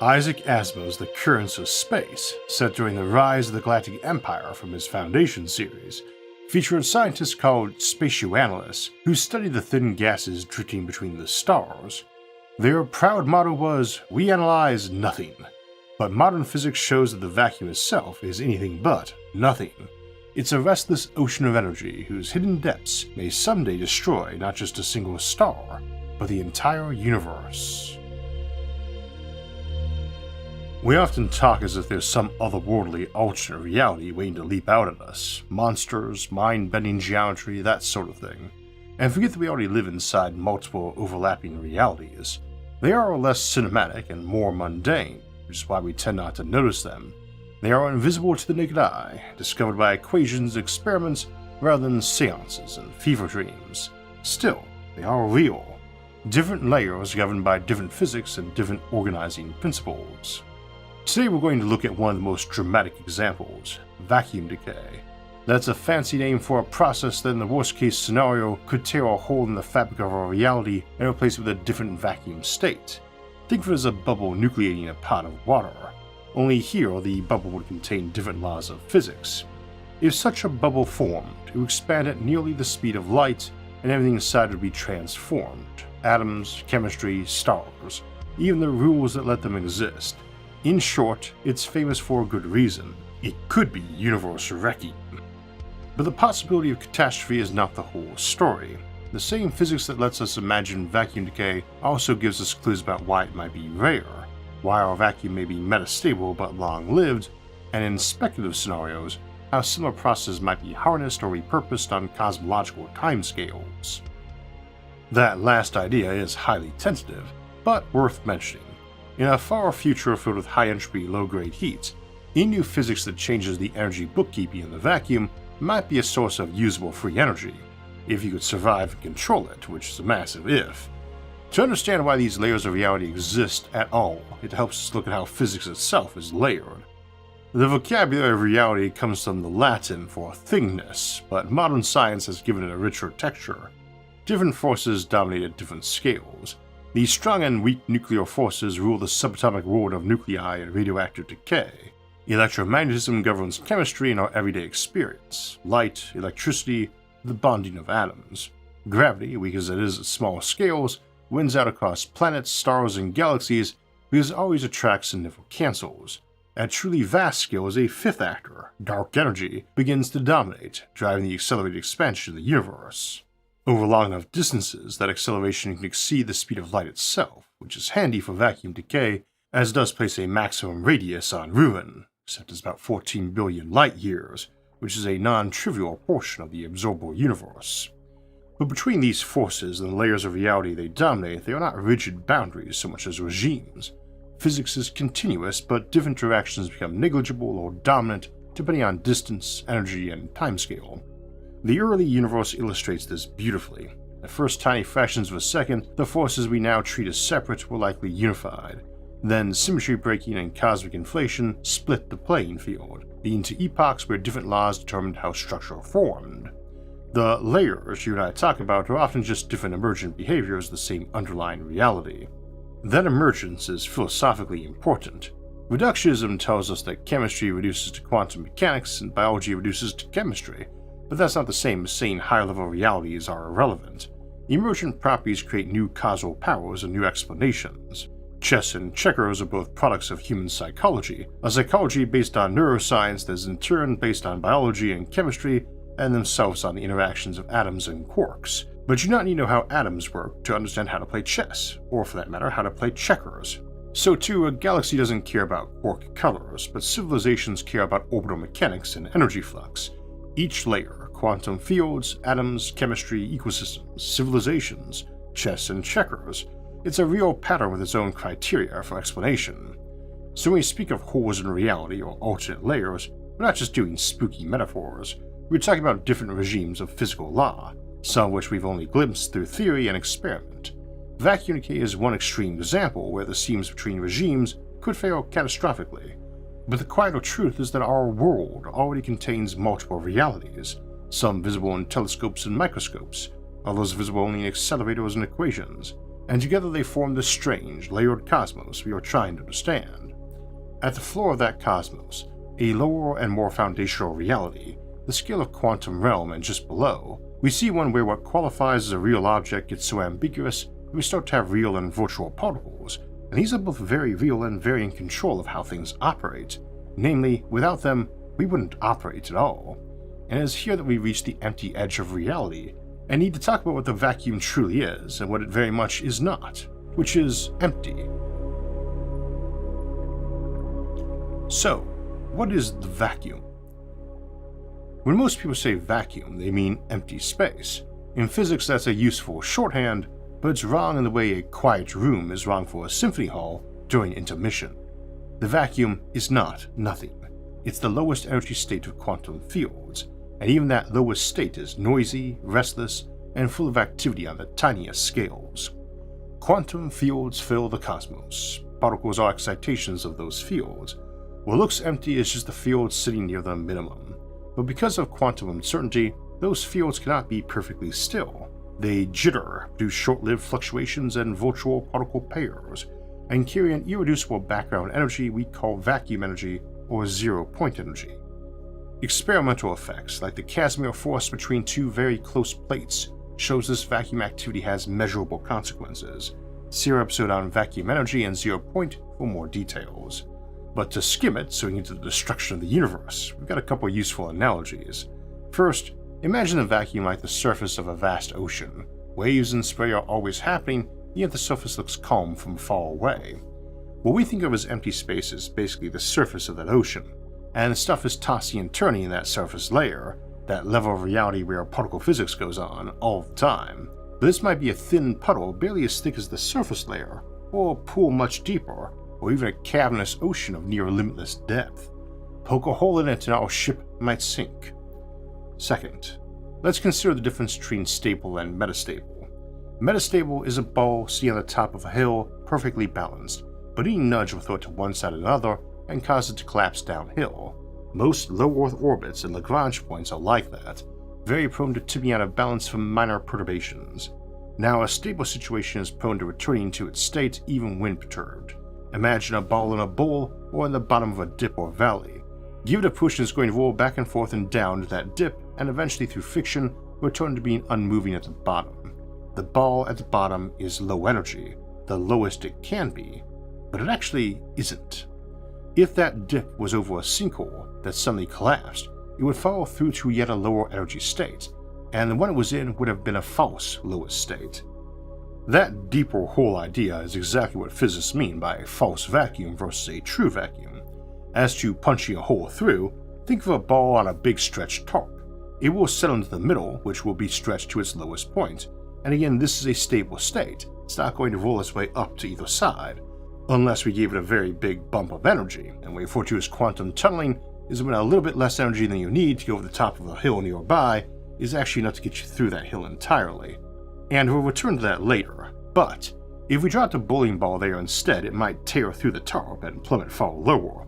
Isaac Asimov's The Currents of Space, set during the rise of the Galactic Empire from his Foundation series, featured scientists called spatioanalysts who studied the thin gases drifting between the stars. Their proud motto was, "We analyze nothing." But modern physics shows that the vacuum itself is anything but nothing. It's a restless ocean of energy whose hidden depths may someday destroy not just a single star, but the entire universe. We often talk as if there's some otherworldly alternate reality waiting to leap out at us. Monsters, mind-bending geometry, that sort of thing. And forget that we already live inside multiple overlapping realities. They are less cinematic and more mundane, which is why we tend not to notice them. They are invisible to the naked eye, discovered by equations and experiments rather than seances and fever dreams. Still, they are real. Different layers governed by different physics and different organizing principles. Today we're going to look at one of the most dramatic examples, vacuum decay. That's a fancy name for a process that in the worst case scenario could tear a hole in the fabric of our reality and replace it with a different vacuum state. Think of it as a bubble nucleating a pot of water, only here the bubble would contain different laws of physics. If such a bubble formed, it would expand at nearly the speed of light and everything inside would be transformed. Atoms, chemistry, stars, even the rules that let them exist. In short, it's famous for a good reason. It could be universe wrecking. But the possibility of catastrophe is not the whole story. The same physics that lets us imagine vacuum decay also gives us clues about why it might be rare, why our vacuum may be metastable but long-lived, and in speculative scenarios, how similar processes might be harnessed or repurposed on cosmological timescales. That last idea is highly tentative, but worth mentioning. In a far future filled with high-entropy, low-grade heat, any new physics that changes the energy bookkeeping in the vacuum might be a source of usable free energy, if you could survive and control it, which is a massive if. To understand why these layers of reality exist at all, it helps us look at how physics itself is layered. The vocabulary of reality comes from the Latin for thingness, but modern science has given it a richer texture. Different forces dominate at different scales. The strong and weak nuclear forces rule the subatomic world of nuclei and radioactive decay. Electromagnetism governs chemistry in our everyday experience. Light, electricity, the bonding of atoms. Gravity, weak as it is at small scales, wins out across planets, stars, and galaxies because it always attracts and never cancels. At truly vast scales, a fifth actor, dark energy, begins to dominate, driving the accelerated expansion of the universe. Over long enough distances, that acceleration can exceed the speed of light itself, which is handy for vacuum decay, as it does place a maximum radius on ruin, except it's about 14 billion light years, which is a non-trivial portion of the absorbable universe. But between these forces and the layers of reality they dominate, they are not rigid boundaries so much as regimes. Physics is continuous, but different directions become negligible or dominant depending on distance, energy, and timescale. The early universe illustrates this beautifully. At first tiny fractions of a second, the forces we now treat as separate were likely unified. Then symmetry breaking and cosmic inflation split the playing field, leading to epochs where different laws determined how structure formed. The layers you and I talk about are often just different emergent behaviors of the same underlying reality. That emergence is philosophically important. Reductionism tells us that chemistry reduces to quantum mechanics and biology reduces to chemistry, but that's not the same as saying higher-level realities are irrelevant. Emergent properties create new causal powers and new explanations. Chess and checkers are both products of human psychology, a psychology based on neuroscience that is in turn based on biology and chemistry, and themselves on the interactions of atoms and quarks. But you do not need to know how atoms work to understand how to play chess, or for that matter, how to play checkers. So too, a galaxy doesn't care about quark colors, but civilizations care about orbital mechanics and energy flux. Each layer, quantum fields, atoms, chemistry, ecosystems, civilizations, chess and checkers, it's a real pattern with its own criteria for explanation. So when we speak of holes in reality or alternate layers, we're not just doing spooky metaphors, we're talking about different regimes of physical law, some of which we've only glimpsed through theory and experiment. Vacuum decay is one extreme example where the seams between regimes could fail catastrophically. But the quieter truth is that our world already contains multiple realities, some visible in telescopes and microscopes, others visible only in accelerators and equations. and together they form the strange, layered cosmos we are trying to understand. At the floor of that cosmos, a lower and more foundational reality, the scale of quantum realm, and just below, we see one where what qualifies as a real object gets so ambiguous that we start to have real and virtual particles, and these are both very real and very in control of how things operate. Namely, without them, we wouldn't operate at all. And it is here that we reach the empty edge of reality, and need to talk about what the vacuum truly is and what it very much is not, which is empty. So, what is the vacuum? When most people say vacuum, they mean empty space. In physics, that's a useful shorthand, but it's wrong in the way a quiet room is wrong for a symphony hall during intermission. The vacuum is not nothing. It's the lowest energy state of quantum fields, and even that lowest state is noisy, restless, and full of activity on the tiniest scales. Quantum fields fill the cosmos. Particles are excitations of those fields. What looks empty is just the fields sitting near the minimum. But because of quantum uncertainty, those fields cannot be perfectly still. They jitter, produce short-lived fluctuations and virtual particle pairs, and carry an irreducible background energy we call vacuum energy or zero-point energy. Experimental effects, like the Casimir force between two very close plates, shows this vacuum activity has measurable consequences. See our episode on vacuum energy and zero-point for more details. But to skim it so we can get to the destruction of the universe, we've got a couple useful analogies. First, imagine the vacuum like the surface of a vast ocean. Waves and spray are always happening, yet the surface looks calm from far away. What we think of as empty space is basically the surface of that ocean, and stuff is tossing and turning in that surface layer, that level of reality where particle physics goes on all the time. But this might be a thin puddle barely as thick as the surface layer, or a pool much deeper, or even a cavernous ocean of near limitless depth. Poke a hole in it and our ship might sink. Second, let's consider the difference between stable and metastable. Metastable is a ball sitting on the top of a hill, perfectly balanced, but any nudge will throw it to one side or another and cause it to collapse downhill. Most low Earth orbits and Lagrange points are like that, very prone to tipping out of balance from minor perturbations. Now, a stable situation is prone to returning to its state even when perturbed. Imagine a ball in a bowl or in the bottom of a dip or valley. Give it a push and it's going to roll back and forth and down to that dip, and eventually through friction return to being unmoving at the bottom. The ball at the bottom is low energy, the lowest it can be, but it actually isn't. If that dip was over a sinkhole that suddenly collapsed, it would follow through to yet a lower energy state, and the one it was in would have been a false lowest state. That deeper hole idea is exactly what physicists mean by a false vacuum versus a true vacuum. As to punching a hole through, think of a ball on a big stretched tarp. It will settle into the middle, which will be stretched to its lowest point, and again this is a stable state. It's not going to roll its way up to either side, unless we gave it a very big bump of energy, and we refer to as quantum tunneling is when a little bit less energy than you need to go over the top of a hill nearby is actually enough to get you through that hill entirely. And we'll return to that later, but if we dropped a bowling ball there instead, it might tear through the tarp and plummet far lower.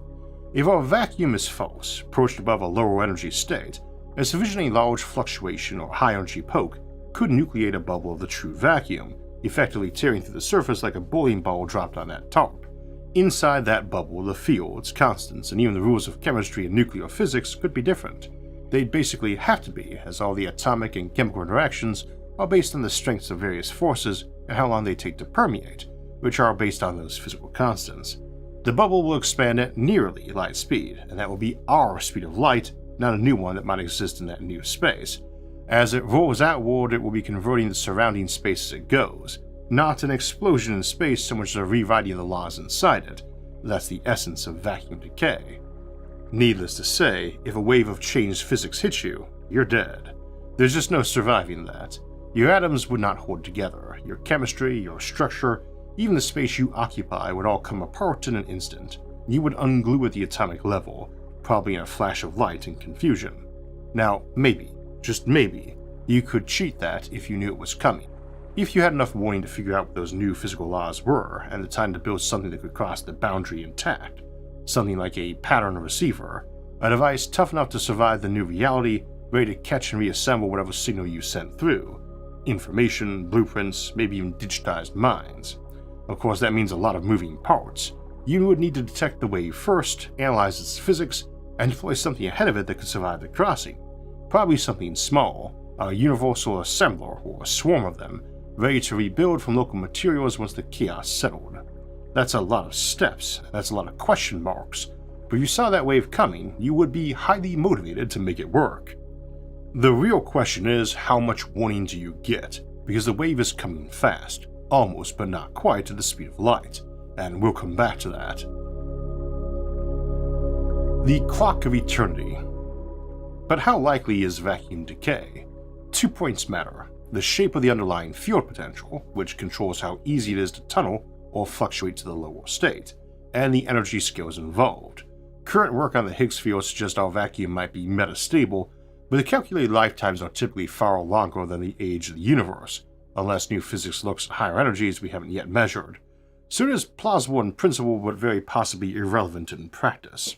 If our vacuum is false, perched above a lower energy state, a sufficiently large fluctuation or high energy poke could nucleate a bubble of the true vacuum, effectively tearing through the surface like a bowling ball dropped on that tarp. Inside that bubble, the fields, constants, and even the rules of chemistry and nuclear physics could be different. They'd basically have to be, as all the atomic and chemical interactions are based on the strengths of various forces and how long they take to permeate, which are based on those physical constants. The bubble will expand at nearly light speed, and that will be our speed of light, not a new one that might exist in that new space. As it rolls outward, it will be converting the surrounding space as it goes, not an explosion in space so much as a rewriting of the laws inside it. That's the essence of vacuum decay. Needless to say, if a wave of changed physics hits you, you're dead. There's just no surviving that. Your atoms would not hold together. Your chemistry, your structure, even the space you occupy would all come apart in an instant. You would unglue at the atomic level, probably in a flash of light and confusion. Now, maybe, just maybe, you could cheat that if you knew it was coming. If you had enough warning to figure out what those new physical laws were, and the time to build something that could cross the boundary intact. Something like a pattern receiver, a device tough enough to survive the new reality, ready to catch and reassemble whatever signal you sent through. information, blueprints, maybe even digitized minds. Of course, that means a lot of moving parts. You would need to detect the wave first, analyze its physics, and deploy something ahead of it that could survive the crossing. Probably something small, a universal assembler or a swarm of them, ready to rebuild from local materials once the chaos settled. That's a lot of steps, that's a lot of question marks, but if you saw that wave coming, you would be highly motivated to make it work. The real question is, how much warning do you get? Because the wave is coming fast, almost but not quite at the speed of light, and we'll come back to that. The Clock of Eternity. But how likely is vacuum decay? 2 points matter: the shape of the underlying field potential, which controls how easy it is to tunnel or fluctuate to the lower state, and the energy scales involved. Current work on the Higgs field suggests our vacuum might be metastable, but the calculated lifetimes are typically far longer than the age of the universe, unless new physics looks at higher energies we haven't yet measured. So it is plausible in principle, but very possibly irrelevant in practice.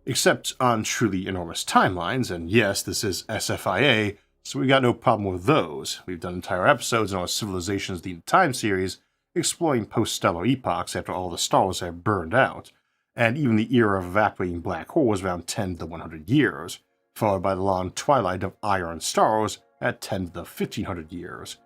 Except on truly enormous timelines, and yes, this is SFIA, so we got no problem with those. We've done entire episodes in our Civilizations the Time series exploring post-stellar epochs after all the stars have burned out, and even the era of evaporating black holes around 10 to the 100 years, followed by the long twilight of iron stars at 10 to the 1500 years.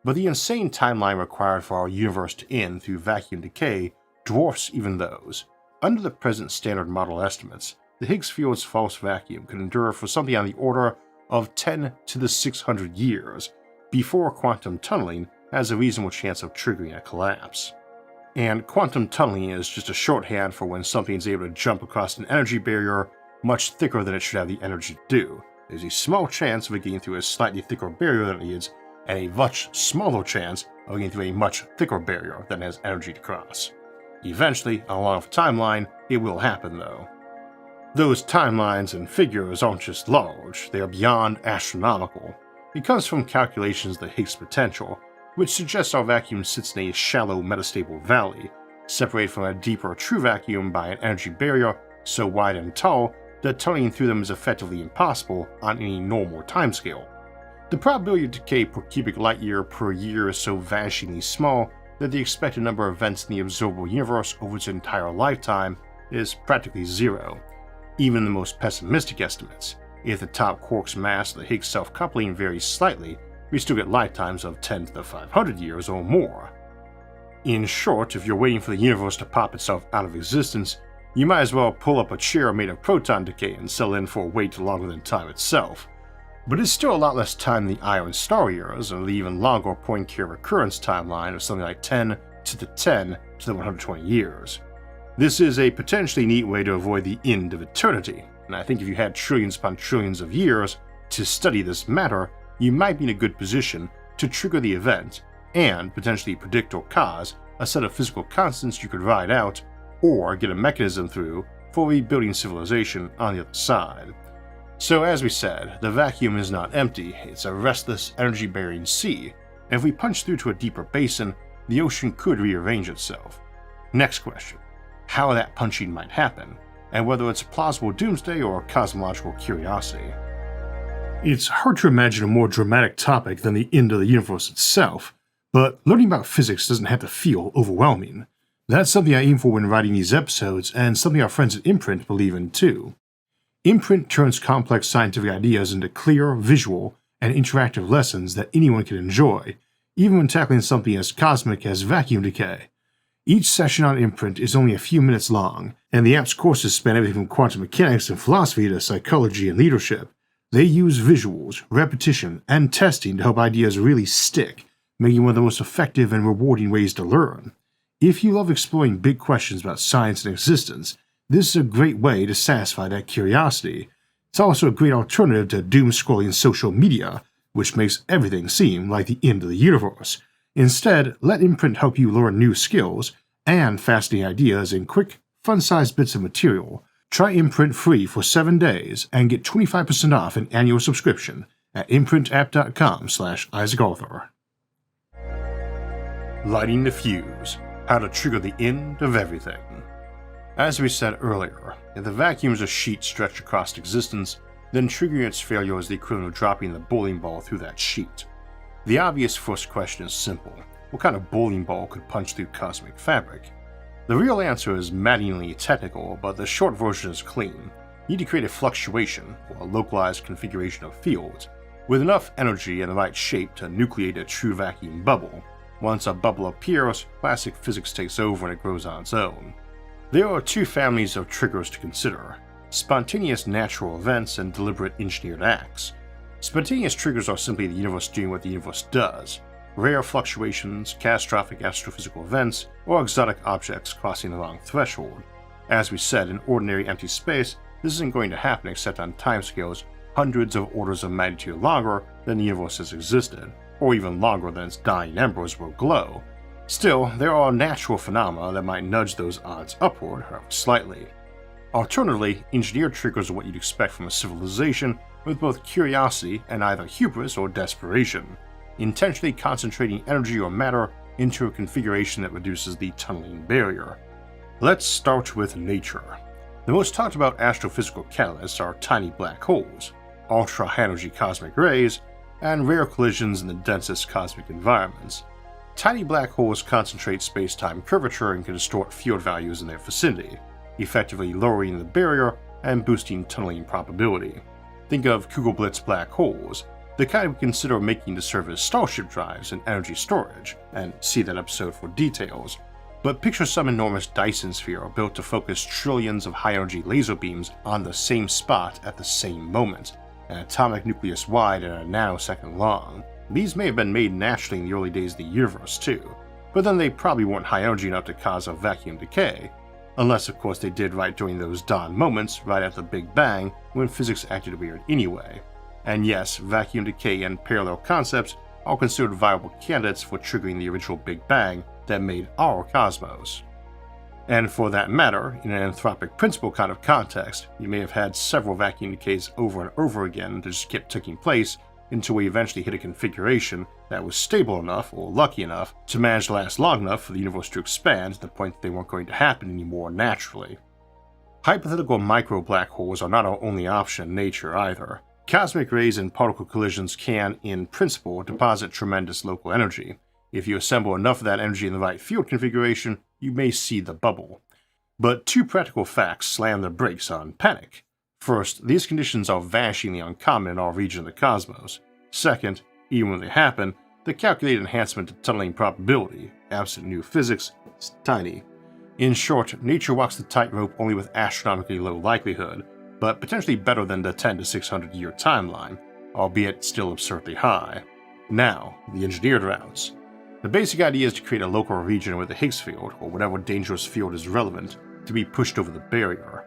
But the insane timeline required for our universe to end through vacuum decay dwarfs even those. Under the present standard model estimates, the Higgs field's false vacuum could endure for something on the order of 10 to the 600 years before quantum tunneling has a reasonable chance of triggering a collapse. And quantum tunneling is just a shorthand for when something is able to jump across an energy barrier much thicker than it should have the energy to do. There's a small chance of it getting through a slightly thicker barrier than it needs, and a much smaller chance of getting through a much thicker barrier than it has energy to cross. Eventually, on a long enough timeline, it will happen though. Those timelines and figures aren't just large, they are beyond astronomical. It comes from calculations of the Higgs potential, which suggests our vacuum sits in a shallow metastable valley, separated from a deeper true vacuum by an energy barrier so wide and tall that tunneling through them is effectively impossible on any normal timescale. The probability of decay per cubic light year per year is so vanishingly small that the expected number of events in the observable universe over its entire lifetime is practically zero. Even in the most pessimistic estimates, if the top quark's mass of the Higgs self-coupling varies slightly, we still get lifetimes of 10 to the 500 years or more. In short, if you're waiting for the universe to pop itself out of existence, you might as well pull up a chair made of proton decay and settle in for a wait longer than time itself. But it's still a lot less time than the iron star eras, or the even longer Poincare recurrence timeline of something like 10 to the 10 to the 120 years. This is a potentially neat way to avoid the end of eternity, and I think if you had trillions upon trillions of years to study this matter, you might be in a good position to trigger the event and potentially predict or cause a set of physical constants you could ride out or get a mechanism through for rebuilding civilization on the other side. So as we said, the vacuum is not empty, it's a restless, energy-bearing sea, and if we punch through to a deeper basin, the ocean could rearrange itself. Next question: how that punching might happen, and whether it's plausible doomsday or cosmological curiosity. It's hard to imagine a more dramatic topic than the end of the universe itself, but learning about physics doesn't have to feel overwhelming. That's something I aim for when writing these episodes, and something our friends at Imprint believe in too. Imprint turns complex scientific ideas into clear, visual, and interactive lessons that anyone can enjoy, even when tackling something as cosmic as vacuum decay. Each session on Imprint is only a few minutes long, and the app's courses span everything from quantum mechanics and philosophy to psychology and leadership. They use visuals, repetition, and testing to help ideas really stick, making one of the most effective and rewarding ways to learn. If you love exploring big questions about science and existence, this is a great way to satisfy that curiosity. It's also a great alternative to doom-scrolling social media, which makes everything seem like the end of the universe. Instead, let Imprint help you learn new skills and fascinating ideas in quick, fun-sized bits of material. Try Imprint free for 7 days and get 25% off an annual subscription at imprintapp.com/IsaacArthur. Lighting the fuse: how to trigger the end of everything. As we said earlier, if the vacuum is a sheet stretched across existence, then triggering its failure is the equivalent of dropping the bowling ball through that sheet. The obvious first question is simple. What kind of bowling ball could punch through cosmic fabric? The real answer is maddeningly technical, but the short version is clean. You need to create a fluctuation, or a localized configuration of fields, with enough energy and the right shape to nucleate a true vacuum bubble. Once a bubble appears, classic physics takes over and it grows on its own. There are two families of triggers to consider: spontaneous natural events and deliberate engineered acts. Spontaneous triggers are simply the universe doing what the universe does. Rare fluctuations, catastrophic astrophysical events, or exotic objects crossing the wrong threshold. As we said, in ordinary empty space, this isn't going to happen except on timescales hundreds of orders of magnitude longer than the universe has existed, or even longer than its dying embers will glow. Still, there are natural phenomena that might nudge those odds upward, however slightly. Alternatively, engineered triggers are what you'd expect from a civilization with both curiosity and either hubris or desperation, intentionally concentrating energy or matter into a configuration that reduces the tunneling barrier. Let's start with nature. The most talked about astrophysical catalysts are tiny black holes, ultra-high-energy cosmic rays, and rare collisions in the densest cosmic environments. Tiny black holes concentrate space-time curvature and can distort field values in their vicinity, effectively lowering the barrier and boosting tunneling probability. Think of Kugelblitz black holes, the kind we consider making to serve as starship drives and energy storage, and see that episode for details. But picture some enormous Dyson sphere built to focus trillions of high-energy laser beams on the same spot at the same moment, an atomic nucleus wide and a nanosecond long. These may have been made naturally in the early days of the universe too, but then they probably weren't high energy enough to cause a vacuum decay, unless of course they did right during those dawn moments right at the Big Bang when physics acted weird anyway. And yes, vacuum decay and parallel concepts are considered viable candidates for triggering the original Big Bang that made our cosmos. And for that matter, in an anthropic principle kind of context, you may have had several vacuum decays over and over again that just kept taking place until we eventually hit a configuration that was stable enough, or lucky enough, to manage to last long enough for the universe to expand to the point that they weren't going to happen anymore naturally. Hypothetical micro-black holes are not our only option in nature either. Cosmic rays and particle collisions can, in principle, deposit tremendous local energy. If you assemble enough of that energy in the right field configuration, you may see the bubble. But two practical facts slam the brakes on panic. First, these conditions are vanishingly uncommon in our region of the cosmos. Second, even when they happen, the calculated enhancement to tunneling probability, absent new physics, is tiny. In short, nature walks the tightrope only with astronomically low likelihood, but potentially better than the 10 to 600 year timeline, albeit still absurdly high. Now, the engineered routes. The basic idea is to create a local region with the Higgs field, or whatever dangerous field is relevant, to be pushed over the barrier.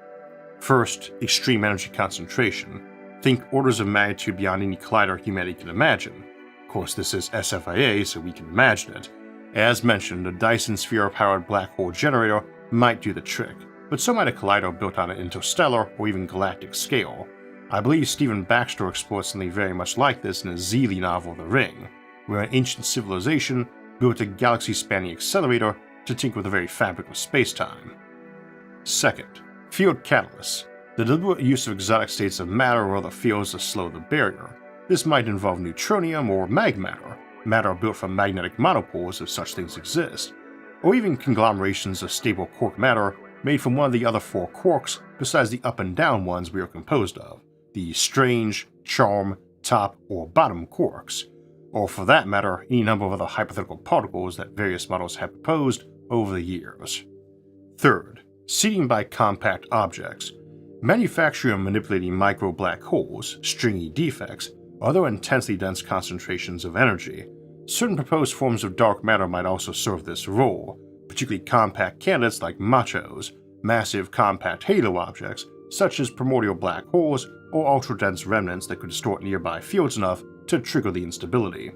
First, extreme energy concentration. Think orders of magnitude beyond any collider humanity can imagine. Of course, this is SFIA, so we can imagine it. As mentioned, a Dyson sphere-powered black hole generator might do the trick, but so might a collider built on an interstellar or even galactic scale. I believe Stephen Baxter explores something very much like this in his Zeely novel The Ring, where an ancient civilization built a galaxy-spanning accelerator to tinker with the very fabric of space-time. Second, field catalysts. The deliberate use of exotic states of matter or other fields to slow the barrier. This might involve neutronium or magmatter, matter built from magnetic monopoles if such things exist, or even conglomerations of stable quark matter made from one of the other four quarks besides the up and down ones we are composed of, the strange, charm, top, or bottom quarks, or for that matter, any number of other hypothetical particles that various models have proposed over the years. Third, seeding by compact objects. Manufacturing and manipulating micro-black holes, stringy defects, or other intensely dense concentrations of energy. Certain proposed forms of dark matter might also serve this role, particularly compact candidates like machos, massive compact halo objects such as primordial black holes or ultra-dense remnants that could distort nearby fields enough to trigger the instability.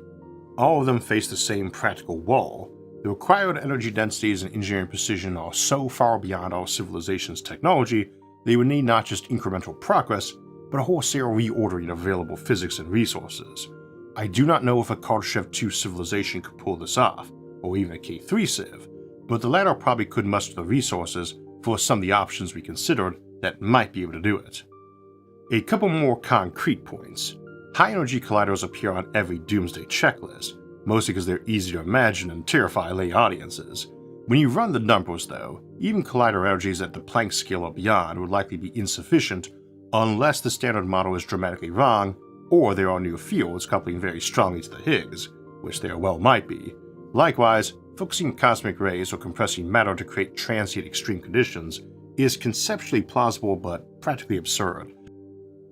All of them face the same practical wall. The required energy densities and engineering precision are so far beyond our civilization's technology they would need not just incremental progress, but a wholesale reordering of available physics and resources. I do not know if a Kardashev 2 civilization could pull this off, or even a K3 civ, but the latter probably could muster the resources for some of the options we considered that might be able to do it. A couple more concrete points. High-energy colliders appear on every Doomsday checklist, mostly because they're easy to imagine and terrify lay audiences. When you run the numbers though, even collider energies at the Planck scale or beyond would likely be insufficient unless the standard model is dramatically wrong, or there are new fields coupling very strongly to the Higgs, which there well might be. Likewise, focusing cosmic rays or compressing matter to create transient extreme conditions is conceptually plausible but practically absurd.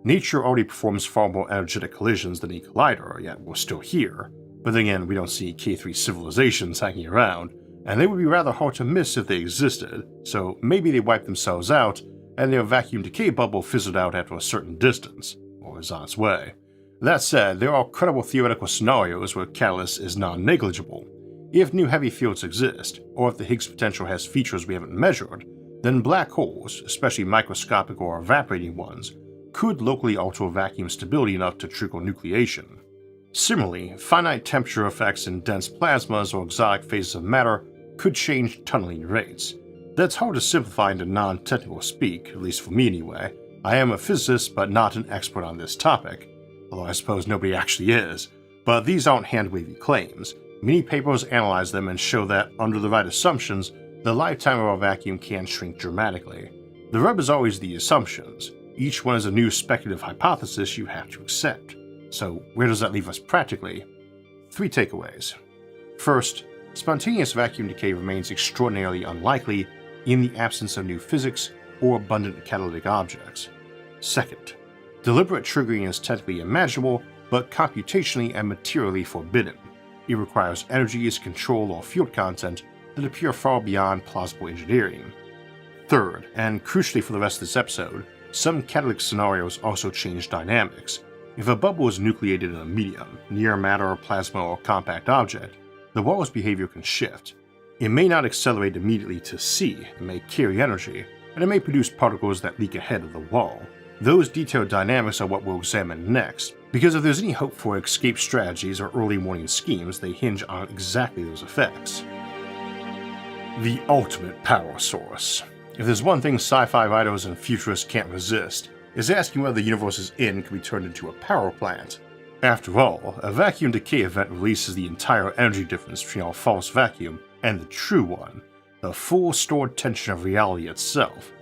Nature already performs far more energetic collisions than a collider, yet we're still here. But then again, we don't see K3 civilizations hanging around, and they would be rather hard to miss if they existed, so maybe they wiped themselves out, and their vacuum decay bubble fizzled out after a certain distance, or is on its way. That said, there are credible theoretical scenarios where catalyst is non-negligible. If new heavy fields exist, or if the Higgs potential has features we haven't measured, then black holes, especially microscopic or evaporating ones, could locally alter vacuum stability enough to trigger nucleation. Similarly, finite temperature effects in dense plasmas or exotic phases of matter could change tunneling rates. That's hard to simplify into non-technical speak, at least for me anyway. I am a physicist, but not an expert on this topic, although I suppose nobody actually is. But these aren't hand-wavy claims. Many papers analyze them and show that, under the right assumptions, the lifetime of our vacuum can shrink dramatically. The rub is always the assumptions. Each one is a new speculative hypothesis you have to accept. So where does that leave us practically? 3 takeaways. First, spontaneous vacuum decay remains extraordinarily unlikely in the absence of new physics or abundant catalytic objects. Second, deliberate triggering is technically imaginable, but computationally and materially forbidden. It requires energies, control, or field content that appear far beyond plausible engineering. Third, and crucially for the rest of this episode, some catalytic scenarios also change dynamics. If a bubble is nucleated in a medium, near matter, plasma, or compact object, the wall's behavior can shift. It may not accelerate immediately to C, it may carry energy, and it may produce particles that leak ahead of the wall. Those detailed dynamics are what we'll examine next, because if there's any hope for escape strategies or early warning schemes, they hinge on exactly those effects. The ultimate power source. If there's one thing sci-fi writers and futurists can't resist, it's asking whether the universe's end can be turned into a power plant. After all, a vacuum decay event releases the entire energy difference between our false vacuum and the true one, the full stored tension of reality itself.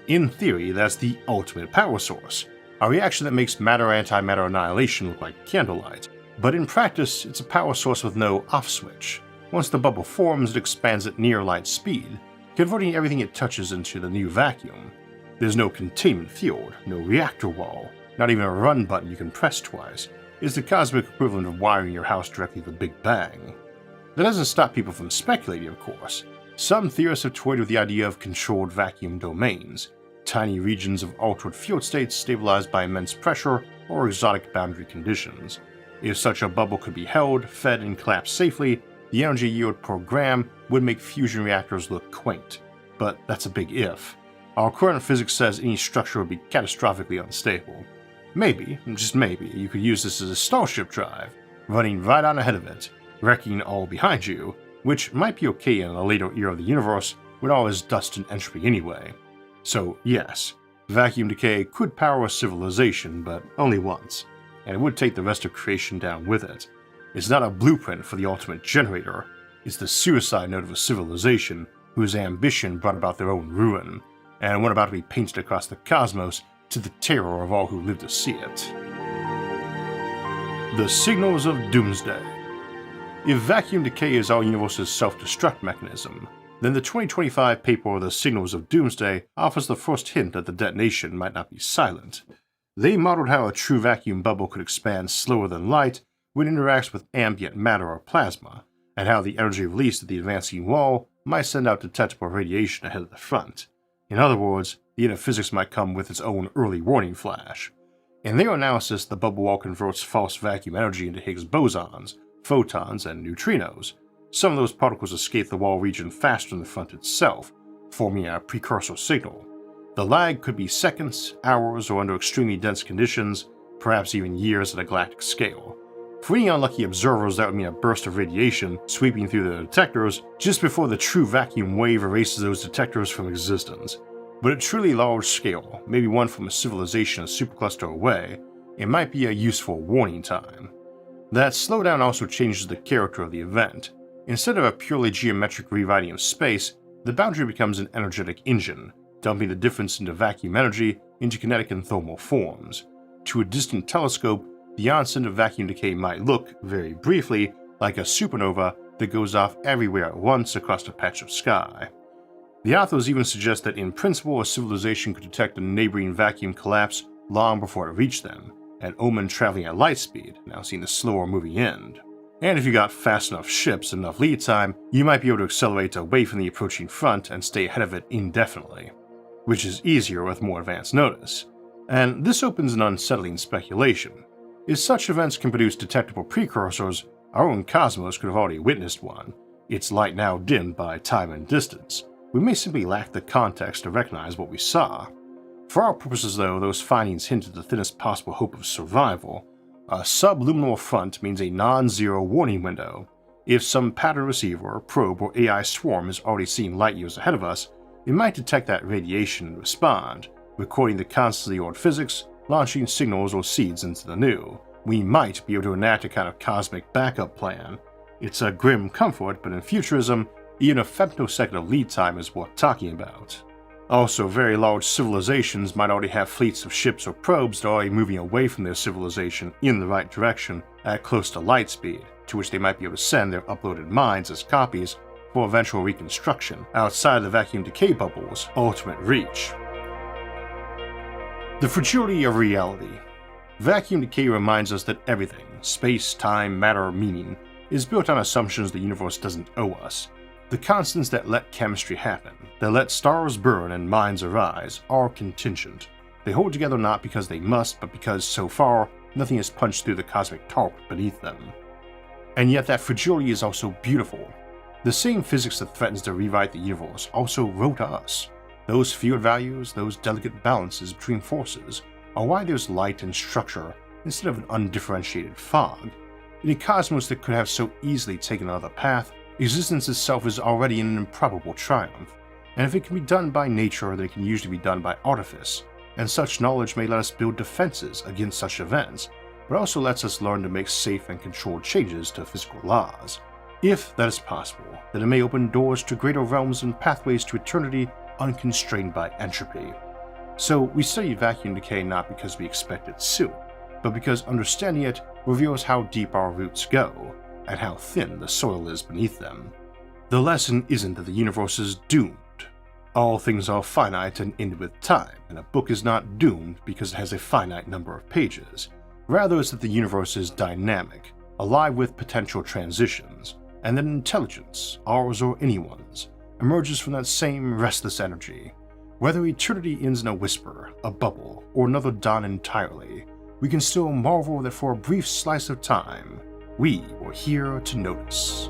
In theory, that's the ultimate power source, a reaction that makes matter-antimatter annihilation look like candlelight. But in practice, it's a power source with no off switch. Once the bubble forms, it expands at near light speed, converting everything it touches into the new vacuum. There's no containment field, no reactor wall, not even a run button you can press twice. It's the cosmic equivalent of wiring your house directly to the Big Bang. That doesn't stop people from speculating, of course. Some theorists have toyed with the idea of controlled vacuum domains, tiny regions of altered field states stabilized by immense pressure or exotic boundary conditions. If such a bubble could be held, fed, and collapsed safely, the energy yield per gram would make fusion reactors look quaint. But that's a big if. Our current physics says any structure would be catastrophically unstable. Maybe, just maybe, you could use this as a starship drive, running right on ahead of it, wrecking all behind you, which might be okay in a later era of the universe when all is dust and entropy anyway. So yes, vacuum decay could power a civilization, but only once, and it would take the rest of creation down with it. It's not a blueprint for the ultimate generator, it's the suicide note of a civilization whose ambition brought about their own ruin, and one about to be painted across the cosmos to the terror of all who live to see it. The Signals of Doomsday. If vacuum decay is our universe's self-destruct mechanism, then the 2025 paper The Signals of Doomsday offers the first hint that the detonation might not be silent. They modeled how a true vacuum bubble could expand slower than light when it interacts with ambient matter or plasma, and how the energy released at the advancing wall might send out detectable radiation ahead of the front. In other words, the end of physics might come with its own early warning flash. In their analysis, the bubble wall converts false vacuum energy into Higgs bosons, photons, and neutrinos. Some of those particles escape the wall region faster than the front itself, forming a precursor signal. The lag could be seconds, hours, or under extremely dense conditions, perhaps even years at a galactic scale. For any unlucky observers, that would mean a burst of radiation sweeping through the detectors just before the true vacuum wave erases those detectors from existence. But at truly large scale, maybe one from a civilization a supercluster away, it might be a useful warning time. That slowdown also changes the character of the event. Instead of a purely geometric rewriting of space, the boundary becomes an energetic engine, dumping the difference into vacuum energy into kinetic and thermal forms. To a distant telescope, the onset of vacuum decay might look, very briefly, like a supernova that goes off everywhere at once across a patch of sky. The authors even suggest that in principle a civilization could detect a neighboring vacuum collapse long before it reached them, an omen traveling at light speed, now seeing the slower moving end. And if you got fast enough ships and enough lead time, you might be able to accelerate away from the approaching front and stay ahead of it indefinitely, which is easier with more advance notice. And this opens an unsettling speculation. If such events can produce detectable precursors, our own cosmos could have already witnessed one, its light now dimmed by time and distance. We may simply lack the context to recognize what we saw. For our purposes though, those findings hint at the thinnest possible hope of survival. A subluminal front means a non-zero warning window. If some pattern receiver, probe, or AI swarm is already seeing light years ahead of us, it might detect that radiation and respond, recording the constantly ordered physics, launching signals or seeds into the new. We might be able to enact a kind of cosmic backup plan. It's a grim comfort, but in futurism, even a femtosecond of lead time is worth talking about. Also, very large civilizations might already have fleets of ships or probes that are already moving away from their civilization in the right direction at close to light speed, to which they might be able to send their uploaded minds as copies for eventual reconstruction outside the vacuum decay bubble's ultimate reach. The Fragility of Reality. Vacuum decay reminds us that everything, space, time, matter, meaning, is built on assumptions the universe doesn't owe us. The constants that let chemistry happen, that let stars burn and minds arise, are contingent. They hold together not because they must, but because, so far, nothing has punched through the cosmic tarp beneath them. And yet that fragility is also beautiful. The same physics that threatens to rewrite the universe also wrote us. Those field values, those delicate balances between forces, are why there's light and structure instead of an undifferentiated fog. In a cosmos that could have so easily taken another path, existence itself is already an improbable triumph, and if it can be done by nature, then it can usually be done by artifice, and such knowledge may let us build defenses against such events, but also lets us learn to make safe and controlled changes to physical laws. If that is possible, then it may open doors to greater realms and pathways to eternity unconstrained by entropy. So we study vacuum decay not because we expect it soon, but because understanding it reveals how deep our roots go, and how thin the soil is beneath them. The lesson isn't that the universe is doomed. All things are finite and end with time, and a book is not doomed because it has a finite number of pages. Rather, it's that the universe is dynamic, alive with potential transitions, and that intelligence, ours or anyone's, emerges from that same restless energy. Whether eternity ends in a whisper, a bubble, or another dawn entirely, we can still marvel that for a brief slice of time, we were here to notice.